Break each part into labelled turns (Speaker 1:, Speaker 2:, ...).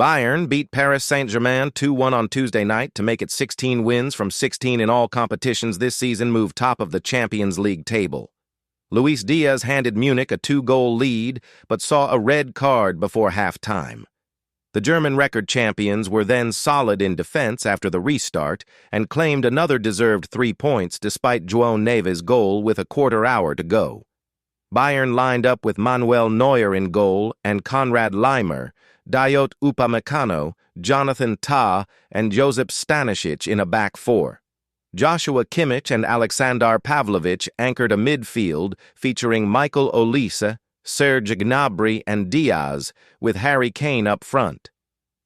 Speaker 1: Bayern beat Paris Saint-Germain 2-1 on Tuesday night to make it 16 wins from 16 in all competitions this season, move top of the Champions League table. Luis Diaz handed Munich a 2-goal lead, but saw a red card before half-time. The German record champions were then solid in defense after the restart and claimed another deserved 3 points despite João Neves' goal with a quarter hour to go. Bayern lined up with Manuel Neuer in goal and Konrad Laimer, Dayot Upamecano, Jonathan Tah, and Josip Stanisic in a back four. Joshua Kimmich and Aleksandar Pavlovic anchored a midfield featuring Michael Olise, Serge Gnabry, and Diaz, with Harry Kane up front.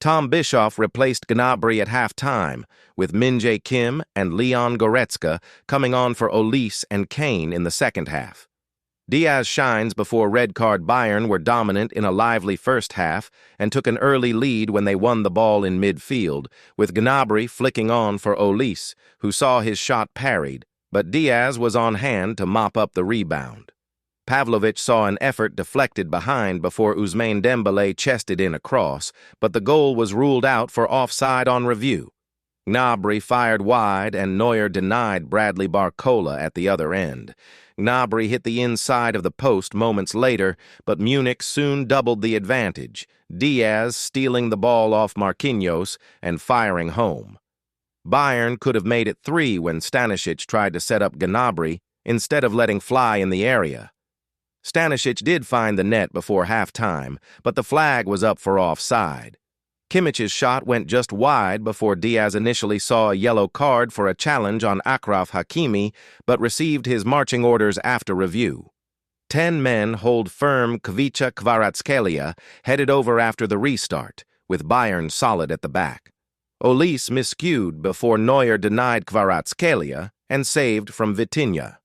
Speaker 1: Tom Bischoff replaced Gnabry at half-time, with Min-jae Kim and Leon Goretzka coming on for Olise and Kane in the second half. Diaz shines before red card Bayern were dominant in a lively first half and took an early lead when they won the ball in midfield, with Gnabry flicking on for Olise, who saw his shot parried, but Diaz was on hand to mop up the rebound. Pavlovic saw an effort deflected behind before Ousmane Dembélé chested in a cross, but the goal was ruled out for offside on review. Gnabry fired wide and Neuer denied Bradley Barcola at the other end. Gnabry hit the inside of the post moments later, but Munich soon doubled the advantage, Diaz stealing the ball off Marquinhos and firing home. Bayern could have made it 3 when Stanisic tried to set up Gnabry instead of letting fly in the area. Stanisic did find the net before half-time, but the flag was up for offside. Kimmich's shot went just wide before Diaz initially saw a yellow card for a challenge on Achraf Hakimi, but received his marching orders after review. 10 men hold firm Kvicha Kvaratskhelia, headed over after the restart, with Bayern solid at the back. Olise miscued before Neuer denied Kvaratskhelia and saved from Vitinha.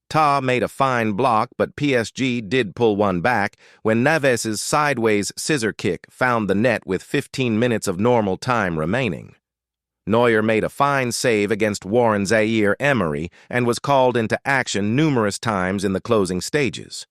Speaker 1: Tah made a fine block, but PSG did pull one back when Neves' sideways scissor kick found the net with 15 minutes of normal time remaining. Neuer made a fine save against Warren Zaïre-Emery and was called into action numerous times in the closing stages.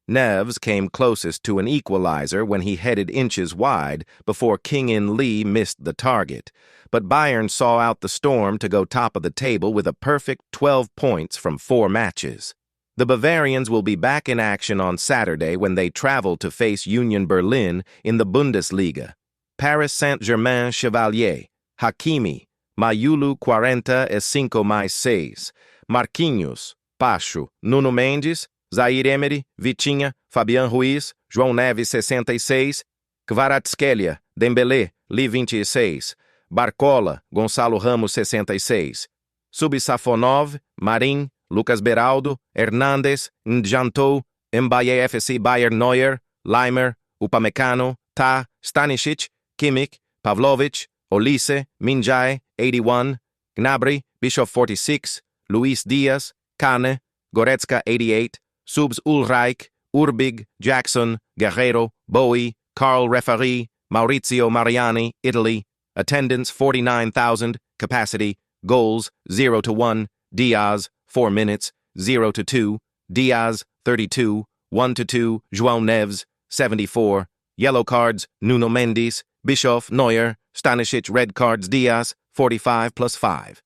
Speaker 1: Neves came closest to an equalizer when he headed inches wide before King-In Lee missed the target, but Bayern saw out the storm to go top of the table with a perfect 12 points from 4 matches. The Bavarians will be back in action on Saturday when they travel to face Union Berlin in the Bundesliga. Paris Saint-Germain Chevalier, Hakimi, Mayulu 45+6, Marquinhos, Pacho, Nuno Mendes, Zaïre-Emery, Vitinha, Fabian Ruiz, João Neves 66, Kvaratskhelia, Dembélé, Li 26, Barcola, Gonçalo Ramos 66, Subsafonov, Marin, Lucas Beraldo, Hernandes, Ndjantou, Mbaye FC Bayern Neuer, Laimer, Upamecano, Tah, Stanisic, Kimmich, Pavlovic, Olise, Min-jae 81, Gnabry, Bischoff 46, Luis Diaz, Kane, Goretzka 88, Subs Ulreich, Urbig, Jackson, Guerreiro, Bowie, Carl Referee, Maurizio Mariani, Italy. Attendance 49,000, capacity, goals 0-1, Diaz 4 minutes, 0-2, Diaz 32, 1-2, João Neves 74, yellow cards Nuno Mendes, Bischoff, Neuer, Stanisic red cards Diaz 45+5.